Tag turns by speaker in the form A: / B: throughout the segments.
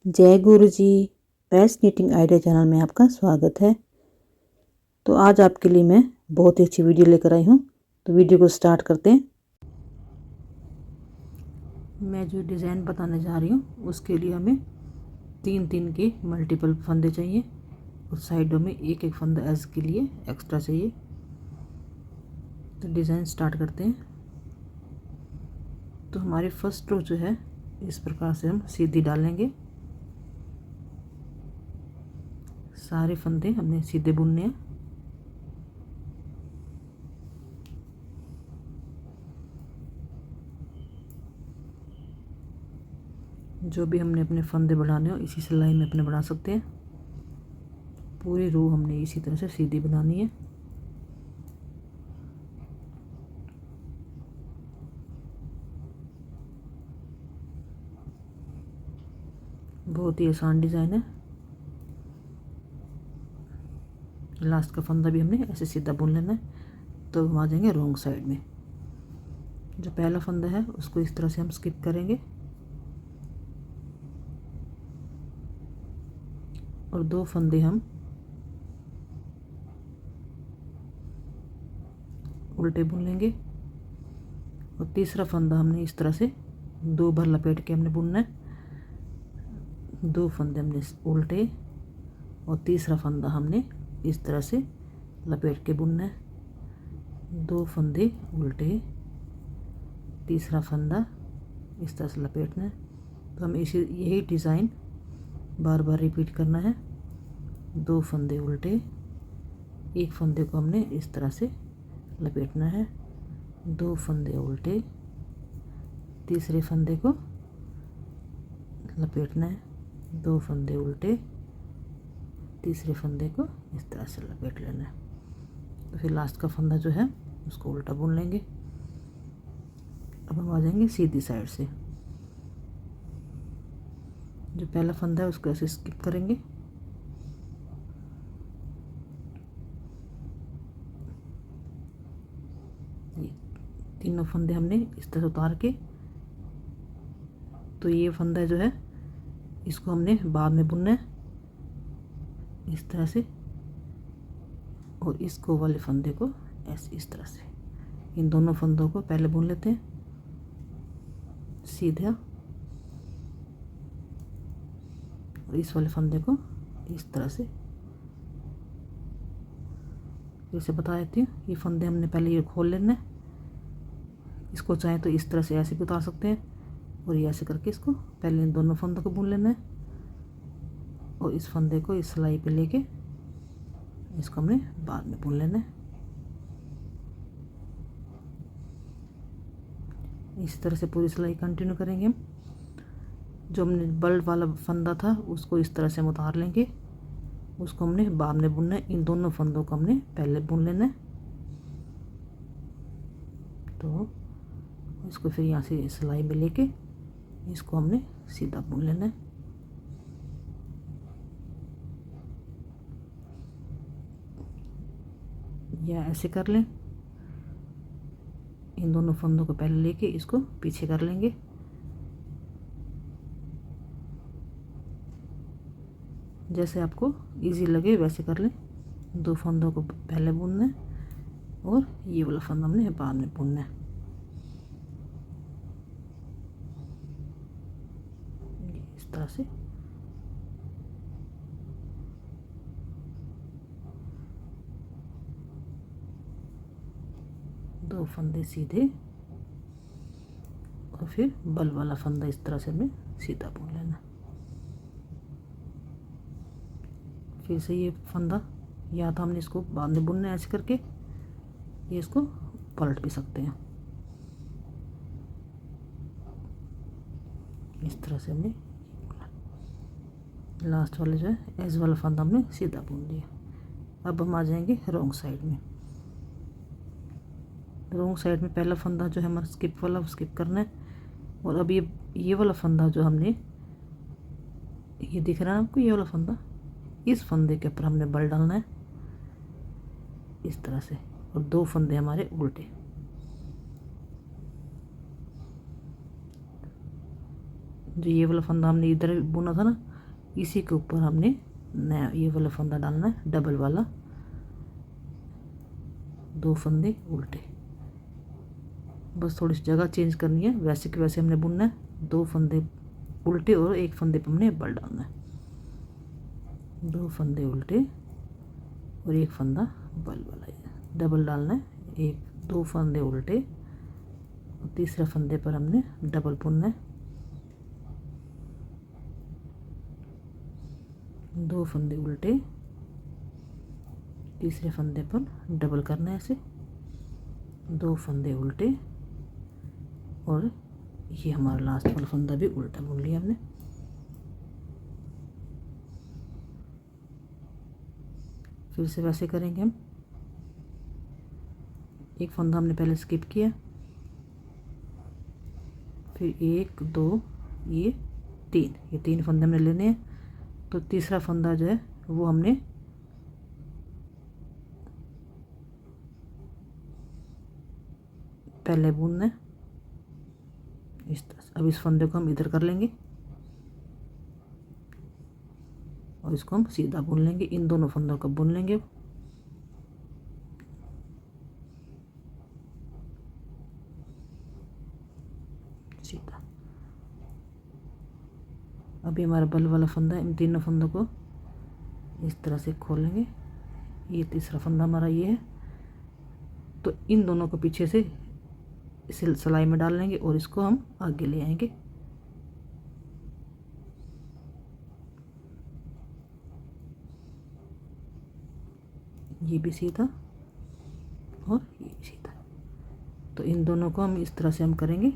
A: जय गुरु जी। Best knitting idea channel में आपका स्वागत है। तो आज आपके लिए मैं बहुत ही अच्छी वीडियो लेकर आई हूँ। तो वीडियो को स्टार्ट करते हैं। मैं जो डिज़ाइन बताने जा रही हूँ उसके लिए हमें 3-3 के मल्टीपल फंदे चाहिए और साइडों में एक एक फंदा एज के लिए एक्स्ट्रा चाहिए। तो डिज़ाइन स्टार्ट करते हैं। तो हमारी फर्स्ट रो जो है इस प्रकार से हम सीधी डालेंगे। सारे फंदे हमने सीधे बुनने हैं। जो भी हमने अपने फंदे बढ़ाने हो इसी सिलाई में अपने बढ़ा सकते हैं। पूरी रो हमने इसी तरह से सीधी बनानी है। बहुत ही आसान डिज़ाइन है। लास्ट का फंदा भी हमने ऐसे सीधा बुन लेना है। तो हम आ जाएंगे रॉन्ग साइड में। जो पहला फंदा है उसको इस तरह से हम स्किप करेंगे और 2 फंदे हम उल्टे बुन लेंगे और तीसरा फंदा हमने इस तरह से 2 बार लपेट के हमने बुनना है। 2 फंदे हमने उल्टे और तीसरा फंदा हमने इस तरह से लपेट के बुनना है। 2 फंदे उल्टे, तीसरा फंदा इस तरह से लपेटना है। तो हमें यही डिज़ाइन बार बार रिपीट करना है। 2 फंदे उल्टे, एक फंदे को हमने इस तरह से लपेटना है। 2 फंदे उल्टे, तीसरे फंदे को लपेटना है। 2 फंदे उल्टे, तीसरे फंदे को इस तरह से लपेट लेना है। तो फिर लास्ट का फंदा जो है उसको उल्टा बुन लेंगे। अब हम आ जाएंगे सीधी साइड से। जो पहला फंदा है उसको ऐसे स्किप करेंगे। ये तीनों फंदे हमने इस तरह उतार के, तो ये फंदा जो है इसको हमने बाद में बुनना है इस तरह से, और इसको वाले फंदे को ऐसे इस तरह से। इन दोनों फंदों को पहले बुन लेते हैं सीधा, और इस वाले फंदे को इस तरह से। जैसे बता देती हूँ, ये फंदे हमने पहले ये खोल लेना है। इसको चाहे तो इस तरह से ऐसे भी उतार सकते हैं, और ये ऐसे करके इसको पहले इन दोनों फंदों को बुन लेना है और इस फंदे को इस सिलाई पे लेके इसको हमने बाद में बुन लेना है। इस तरह से पूरी सिलाई कंटिन्यू करेंगे हम। जो हमने बल्ट वाला फंदा था उसको इस तरह से हम उतार लेंगे, उसको हमने बाद में बुनना है। इन दोनों फंदों को हमने पहले बुन लेना है। तो इसको फिर यहाँ से सिलाई में लेके इसको हमने सीधा बुन लेना है। या ऐसे कर लें, इन दोनों फंदों को पहले लेके इसको पीछे कर लेंगे। जैसे आपको इजी लगे वैसे कर लें। 2 फंदों को पहले बुनना है और ये वाला फंदा हमने बाद में बुनना है। इस तरह से दो फंदे सीधे और फिर बल वाला फंदा इस तरह से हमें सीधा बुन लेना। फिर से ये फंदा या तो हमने इसको बाद में बुनना है ऐसे करके, ये इसको पलट भी सकते हैं। इस तरह से हमने लास्ट वाले जो है एज वाला फंदा हमने सीधा बुन लिया। अब हम आ जाएंगे रॉन्ग साइड में। रॉन्ग साइड में पहला फंदा जो है हमारा स्किप वाला, स्किप करना है। और अब ये वाला फंदा जो हमने, ये दिख रहा है आपको, ये वाला फंदा, इस फंदे के ऊपर हमने बल डालना है इस तरह से, और 2 फंदे हमारे उल्टे। जो ये वाला फंदा हमने इधर बुना था ना, इसी के ऊपर हमने नया ये वाला फंदा डालना है, डबल वाला। 2 फंदे उल्टे, बस थोड़ी सी जगह चेंज करनी है, वैसे कि वैसे हमने बुनना है। 2 फंदे उल्टे और 1 फंदे पर हमने बल डालना है। 2 फंदे उल्टे और 1 फंदा बल वाला, डबल डालना है। 2 फंदे उल्टे और तीसरे फंदे पर हमने डबल बुनना है। 2 फंदे उल्टे, तीसरे फंदे पर डबल करना है ऐसे। 2 फंदे उल्टे और ये हमारा लास्ट वाला फंदा भी उल्टा बुन लिया हमने। फिर से वैसे करेंगे हम। एक फंदा हमने पहले स्किप किया, फिर 1 2 ये 3 फंदे हमने लेने हैं। तो तीसरा फंदा जो है वो हमने पहले बुनना है इस तरह से। अब इस फंदे को हम इधर कर लेंगे और इसको हम सीधा बुन लेंगे। इन दोनों फंदों को बुन लेंगे। सीधा। अभी हमारा बल वाला फंदा है, इन तीनों फंदों को इस तरह से खोलेंगे। ये तीसरा फंदा हमारा ये है, तो इन दोनों को पीछे से इसे सिलाई में डाल लेंगे और इसको हम आगे ले आएंगे। ये भी सीधा और ये भी सीधा। तो इन दोनों को हम इस तरह से हम करेंगे।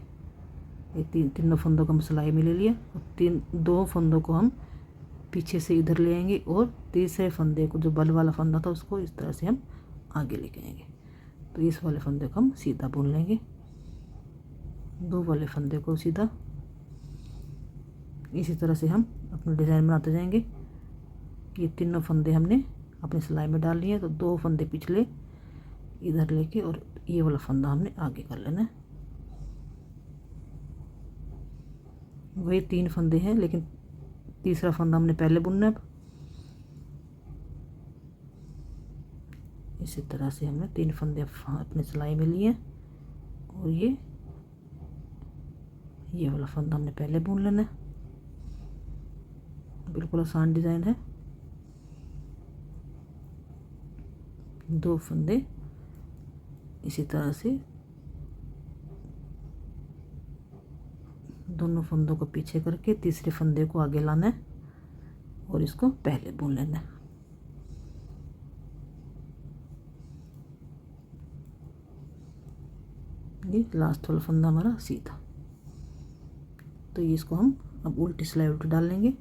A: ये तीनों फंदों को हम सिलाई में ले लिया और 2 फंदों को हम पीछे से इधर ले आएंगे और तीसरे फंदे को, जो बल वाला फंदा था, उसको इस तरह से हम आगे लेके आएंगे। तो इस वाले फंदे को हम सीधा बुन लेंगे, 2 वाले फंदे को सीधा। इसी तरह से हम अपना डिज़ाइन बनाते जाएंगे। ये तीनों फंदे हमने अपनी सिलाई में डाल लिए, तो 2 फंदे पिछले इधर लेके और ये वाला फंदा हमने आगे कर लेना है। वही 3 फंदे हैं, लेकिन तीसरा फंदा हमने पहले बुनना है। इसी तरह से हमने 3 फंदे अपने सिलाई में लिए और ये वाला फंदा हमने पहले बुन लेना है। बिल्कुल आसान डिज़ाइन है। 2 फंदे इसी तरह से दोनों फंदों को पीछे करके तीसरे फंदे को आगे लाना है और इसको पहले बुन लेना है। ये लास्ट वाला फंदा हमारा सीधा। तो ये इसको हम अब उल्टी सिलाई उल्टी डाल लेंगे।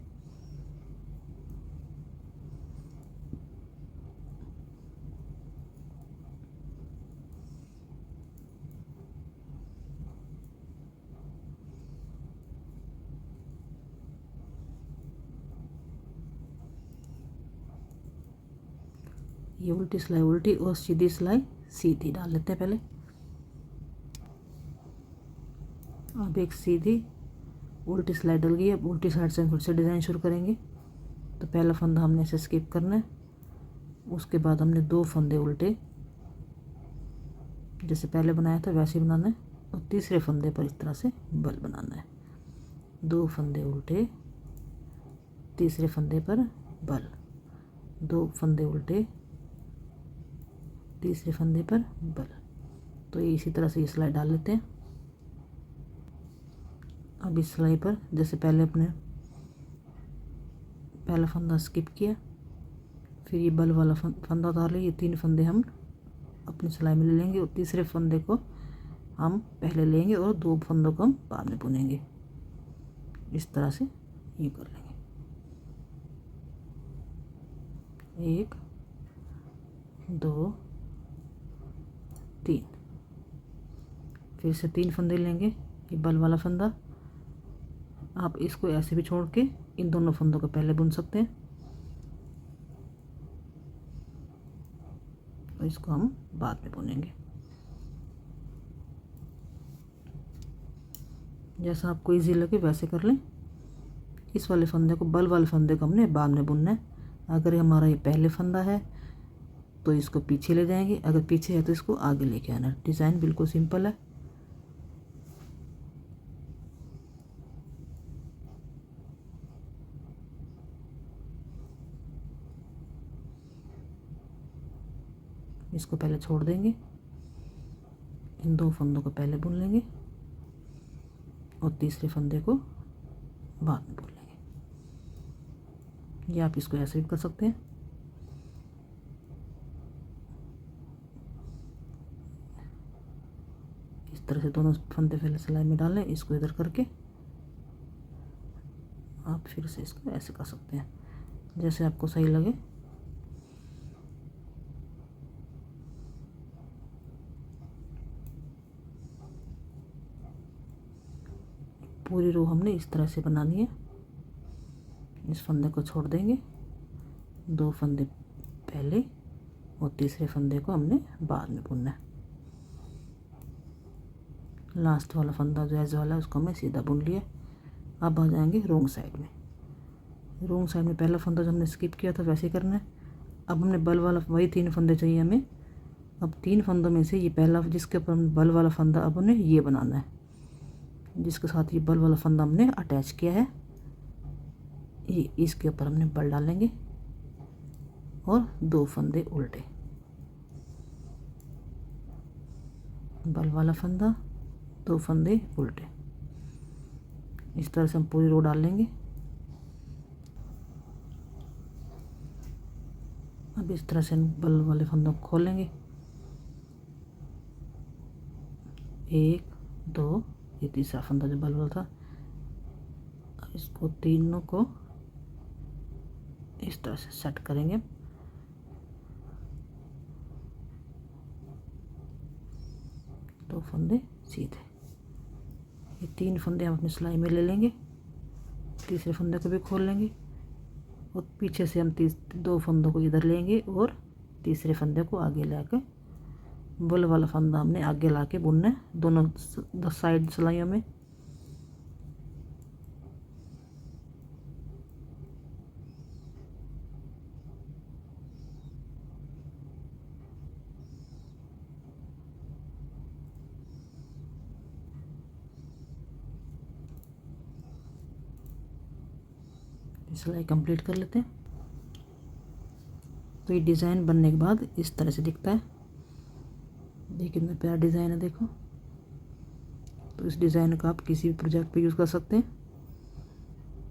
A: ये उल्टी सिलाई उल्टी और सीधी सिलाई सीधी डाल लेते हैं पहले। अब एक सीधी उल्टी सिलाई डल गई है। अब उल्टी साइड से हम फिर से डिज़ाइन शुरू करेंगे। तो पहला फंदा हमने ऐसे स्किप करना है, उसके बाद हमने 2 फंदे उल्टे जैसे पहले बनाया था वैसे ही बनाना है और तीसरे फंदे पर इस तरह से बल बनाना है। 2 फंदे उल्टे, तीसरे फंदे पर बल, 2 फंदे उल्टे, तीसरे फंदे पर बल। तो इसी तरह से ये सिलाई डाल लेते हैं। अब इस सिलाई पर जैसे पहले अपने पहला फंदा स्किप किया, फिर ये बल वाला फंदा उतार लिया। ये 3 फंदे हम अपनी सिलाई में ले लेंगे और तीसरे फंदे को हम पहले लेंगे और 2 फंदों को हम बाद में बुनेंगे। इस तरह से ये कर लेंगे। 1 2 3, फिर से 3 फंदे लेंगे। ये बल वाला फंदा, आप इसको ऐसे भी छोड़ के इन दोनों फंदों को पहले बुन सकते हैं और इसको हम बाद में बुनेंगे। जैसा आपको इजी लगे वैसे कर लें। इस वाले फंदे को, बल वाले फंदे को हमने बाद में बुनना है। अगर हमारा ये पहले फंदा है तो इसको पीछे ले जाएंगे, अगर पीछे है तो इसको आगे लेके आना। डिज़ाइन बिल्कुल सिंपल है। इसको पहले छोड़ देंगे, इन 2 फंदों को पहले बुन लेंगे और तीसरे फंदे को बाद में बुन लेंगे। या आप इसको ऐसे भी कर सकते हैं। इस तरह से दोनों फंदे पहले सिलाई में डालें, इसको इधर करके आप फिर से इसको ऐसे कर सकते हैं, जैसे आपको सही लगे। पूरी रो हमने इस तरह से बनानी है। इस फंदे को छोड़ देंगे, 2 फंदे पहले और तीसरे फंदे को हमने बाद में बुनना है। लास्ट वाला फंदा जो एज वाला है उसको हमने सीधा बुन लिया। अब आ जाएंगे रोंग साइड में। रोंग साइड में पहला फंदा जो हमने स्किप किया था वैसे ही करना है। अब हमने बल वाला, वही 3 फंदे चाहिए हमें। अब 3 फंदों में से ये पहला, जिसके ऊपर हमने बल वाला फंदा, अब हमने ये बनाना है, जिसके साथ ये बल वाला फंदा हमने अटैच किया है। ये इसके ऊपर हमने बल डालेंगे और 2 फंदे उल्टे, बल वाला फंदा, 2 फंदे उल्टे। इस तरह से हम पूरी रो डाल लेंगे। अब इस तरह से हम बल वाले फंदों को खोलेंगे, 1 2, ये तीसरा फंदा जो बल वाला था। अब इसको तीनों को इस तरह से सेट करेंगे। दो फंदे सीधे, ये 3 फंदे हम अपनी सिलाई में ले लेंगे। तीसरे फंदे को भी खोल लेंगे और पीछे से हम 2 फंदों को इधर लेंगे और तीसरे फंदे को आगे लाकर बल वाला फंदा हमने आगे ला के बुनना है दोनों साइड सिलाइयों में। सिलाई कंप्लीट कर लेते हैं। तो ये डिज़ाइन बनने के बाद इस तरह से दिखता है। देखिए कितना प्यारा डिज़ाइन है, देखो। तो इस डिज़ाइन को आप किसी भी प्रोजेक्ट पे यूज़ कर सकते हैं।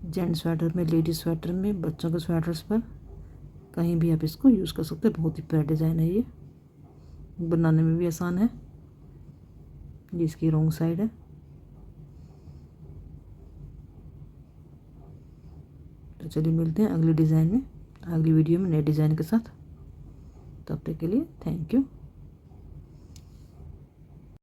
A: जेंट्स स्वेटर में, लेडीज स्वेटर में, बच्चों के स्वेटर्स पर, कहीं भी आप इसको यूज़ कर सकते हैं। बहुत ही प्यारा डिज़ाइन है ये, बनाने में भी आसान है। ये इसकी रॉन्ग साइड है। तो चलिए मिलते हैं अगले डिज़ाइन में, अगली वीडियो में नए डिज़ाइन के साथ। तब तक के लिए थैंक यू।